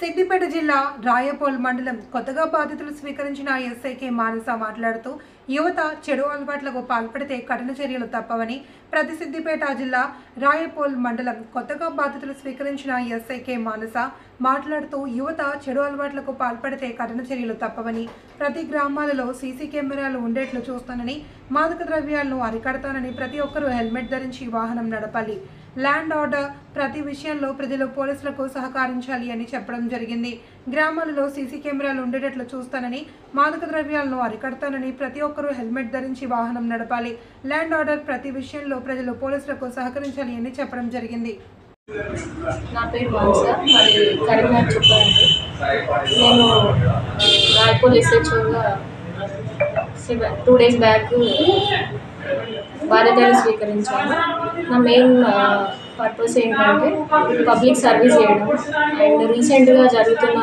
సిద్దిపేట జిల్లా రాయపోల్ మండలం కొత్తగా బాధితులు స్వీకరించిన ఎస్ఐకే మానస మాట్లాడుతూ యువత చెడు అలవాట్లకు పాల్పడితే కఠిన చర్యలు తప్పవని ప్రతి సిద్దిపేట జిల్లా రాయపోల్ మండలం కొత్తగా బాధితులు స్వీకరించిన ఎస్ఐకే మానస మాట్లాడుతూ యువత చెడు అలవాట్లకు పాల్పడితే కఠిన చర్యలు తప్పవని ప్రతి గ్రామాలలో సీసీ కెమెరాలు ఉండేట్లు చూస్తానని మాదక ద్రవ్యాలను అరికడతానని ప్రతి ఒక్కరూ హెల్మెట్ ధరించి వాహనం నడపాలి ల్యాండ్ ఆర్డర్ ప్రతి విషయంలో ప్రజలు పోలీసులకు సహకరించాలి అని చెప్పడం జరిగింది. గ్రామాలలో సీసీ కెమెరాలు ఉండేటట్లు చూస్తానని మాదక ద్రవ్యాలను అరికడతానని ప్రతి ఒక్కరూ హెల్మెట్ ధరించి వాహనం నడపాలి ల్యాండ్ ఆర్డర్ ప్రతి విషయంలో ప్రజలు పోలీసులకు సహకరించాలి అని చెప్పడం జరిగింది. నా పేరు మానస, మరి కరీంనగర్ చెప్పండి. నేను రాయపూర్ ఎస్హెచ్ఓగా 2 days బ్యాక్ బాధ్యతలు స్వీకరించాను. నా మెయిన్ పర్పస్ ఏంటంటే పబ్లిక్ సర్వీస్ చేయడం అండ్ రీసెంట్గా జరుగుతున్న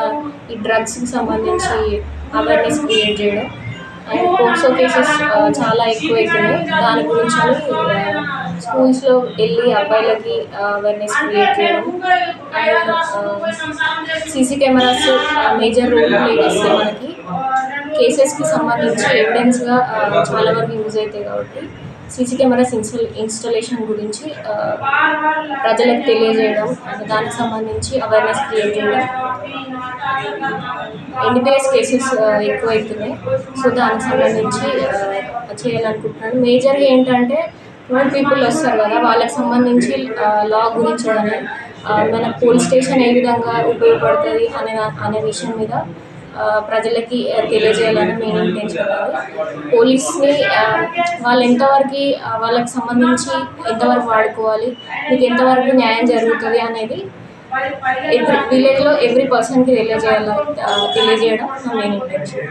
ఈ డ్రగ్స్కి సంబంధించి అవేర్నెస్ క్రియేట్ చేయడం అండ్ పోక్సో కేసెస్ చాలా ఎక్కువైతున్నాయి. దాని గురించి స్కూల్స్లో వెళ్ళి అబ్బాయిలకి అవేర్నెస్ క్రియేట్ చేయడం and CC cameras major role play చేస్తే మనకి కేసెస్కి సంబంధించి ఎవిడెన్స్గా చాలా వరకు యూజ్ అవుతాయి. కాబట్టి సీసీ కెమెరాస్ ఇన్స్టాలేషన్ గురించి ప్రజలకు తెలియజేయడం అండ్ దానికి సంబంధించి అవేర్నెస్ క్రియేట్ చేయడం. ఎన్డీపీఎస్ కేసెస్ ఎక్కువైతున్నాయి, సో దానికి సంబంధించి చేయాలనుకుంటున్నాను. మేజర్గా ఏంటంటే ఓల్డ్ పీపుల్ వస్తారు కదా, వాళ్ళకి సంబంధించి లా గురించి కానీ మన పోలీస్ స్టేషన్ ఏ విధంగా ఉపయోగపడుతుంది అనే విషయం మీద ప్రజలకి తెలియజేయాలని మెయిన్ ఇంటెన్షన్. పోలీస్ని వాళ్ళు ఎంతవరకు వాళ్ళకి సంబంధించి ఎంతవరకు వాడుకోవాలి, మీకు ఎంతవరకు న్యాయం జరుగుతుంది అనేది విలేజ్లో ఎవ్రీ పర్సన్కి తెలియజేయడం నా మెయిన్ ఇంటెన్షన్.